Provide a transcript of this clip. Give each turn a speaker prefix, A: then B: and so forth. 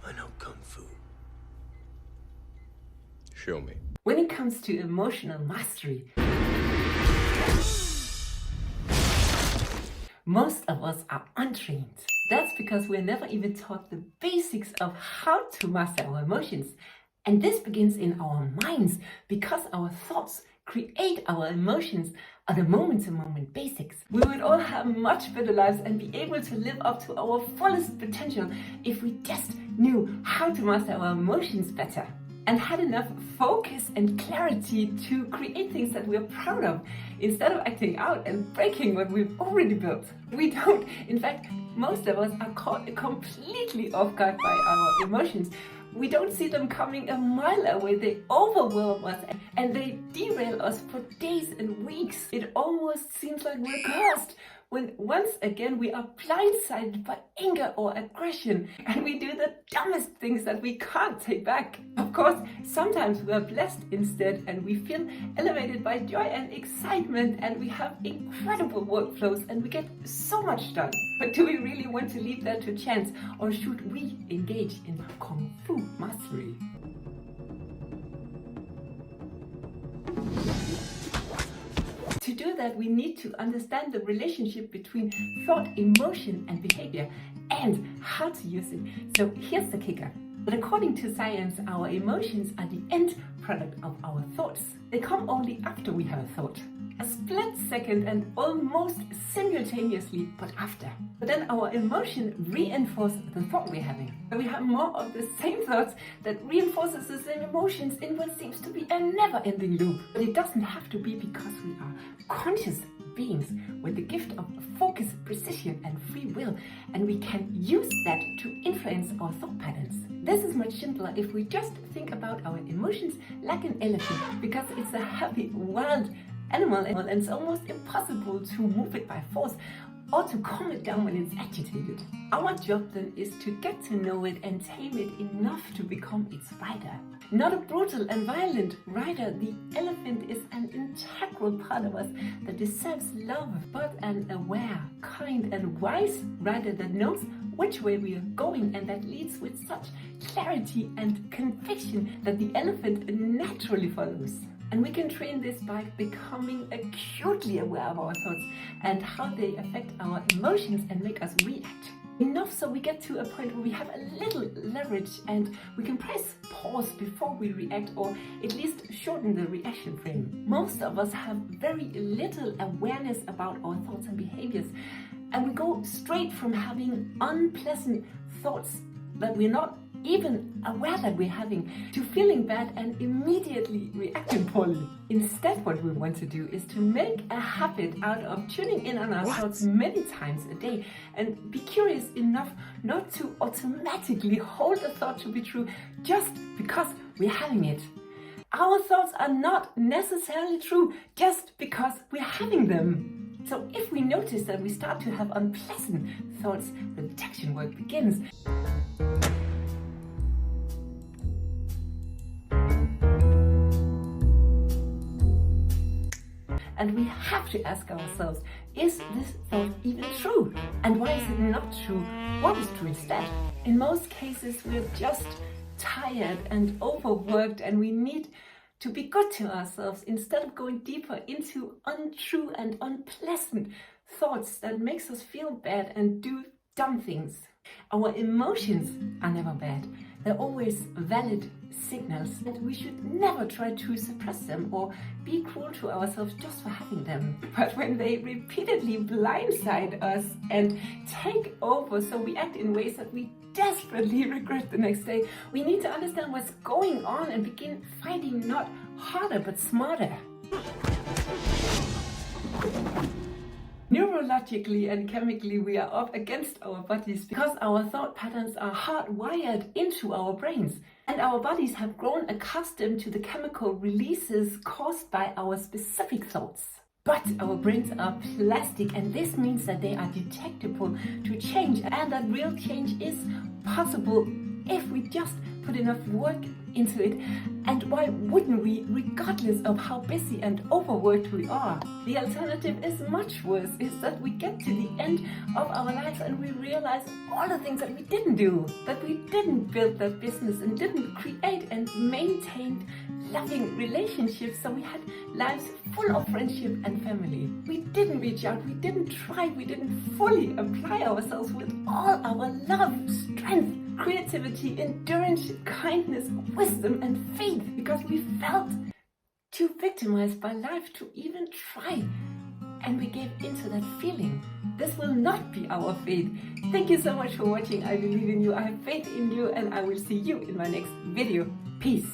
A: I know Kung Fu. Show me.
B: When it comes to emotional mastery, most of us are untrained. That's because we're never even taught the basics of how to master our emotions. And this begins in our minds, because our thoughts create our emotions on a moment-to-moment basics. We would all have much better lives and be able to live up to our fullest potential if we just knew how to master our emotions better and had enough focus and clarity to create things that we're proud of, instead of acting out and breaking what we've already built. We don't. In fact, most of us are caught completely off guard by our emotions. We don't see them coming a mile away. They overwhelm us and they derail us for days and weeks. It almost seems like we're cursed when once again we are blindsided by anger or aggression, and we do the dumbest things that we can't take back. Of course, sometimes we are blessed instead and we feel elevated by joy and excitement, and we have incredible workflows and we get so much done. But do we really want to leave that to chance, or should we engage in Kung Fu mastery? To do that, we need to understand the relationship between thought, emotion, and behavior, and how to use it. So here's the kicker. But according to science, our emotions are the end product of our thoughts. They come only after we have a thought. A split second and almost simultaneously, but after. But then our emotion reinforces the thought we're having. So we have more of the same thoughts that reinforces the same emotions in what seems to be a never-ending loop. But it doesn't have to be, because we are conscious beings with the gift of focus, precision, and free will, and we can use that to influence our thought patterns. This is much simpler if we just think about our emotions like an elephant, because it's a happy, wild animal and it's almost impossible to move it by force or to calm it down when it's agitated. Our job then is to get to know it and tame it enough to become its rider. Not a brutal and violent rider. The elephant is an integral part of us that deserves love, but an aware, kind and wise rider that knows which way we are going and that leads with such clarity and conviction that the elephant naturally follows. And we can train this by becoming acutely aware of our thoughts and how they affect our emotions and make us react. Enough so we get to a point where we have a little leverage and we can press pause before we react, or at least shorten the reaction frame. Most of us have very little awareness about our thoughts and behaviors, and we go straight from having unpleasant thoughts that we're not even aware that we're having, to feeling bad and immediately reacting poorly. Instead, what we want to do is to make a habit out of tuning in on our thoughts many times a day and be curious enough not to automatically hold a thought to be true just because we're having it. Our thoughts are not necessarily true just because we're having them. So if we notice that we start to have unpleasant thoughts, the detection work begins. And we have to ask ourselves, is this thought even true? And why is it not true? What is true instead? In most cases, we're just tired and overworked, and we need to be good to ourselves instead of going deeper into untrue and unpleasant thoughts that makes us feel bad and do dumb things. Our emotions are never bad. They're always valid signals, and we should never try to suppress them or be cruel to ourselves just for having them. But when they repeatedly blindside us and take over, so we act in ways that we desperately regret the next day, we need to understand what's going on and begin fighting not harder but smarter. Neurologically and chemically, we are up against our bodies because our thought patterns are hardwired into our brains, and our bodies have grown accustomed to the chemical releases caused by our specific thoughts. But our brains are plastic, and this means that they are detectable to change, and that real change is possible if we just put enough work into it. And why wouldn't we, regardless of how busy and overworked we are? The alternative is much worse, is that we get to the end of our lives and we realize all the things that we didn't do, that we didn't build that business and didn't create and maintain loving relationships, so we had lives full of friendship and family. We didn't reach out, we didn't try, we didn't fully apply ourselves with all our love, strength, creativity, endurance, kindness, wisdom and faith, because we felt too victimized by life to even try. And we gave into that feeling. This will not be our fate. Thank you so much for watching. I believe in you, I have faith in you, and I will see you in my next video. Peace.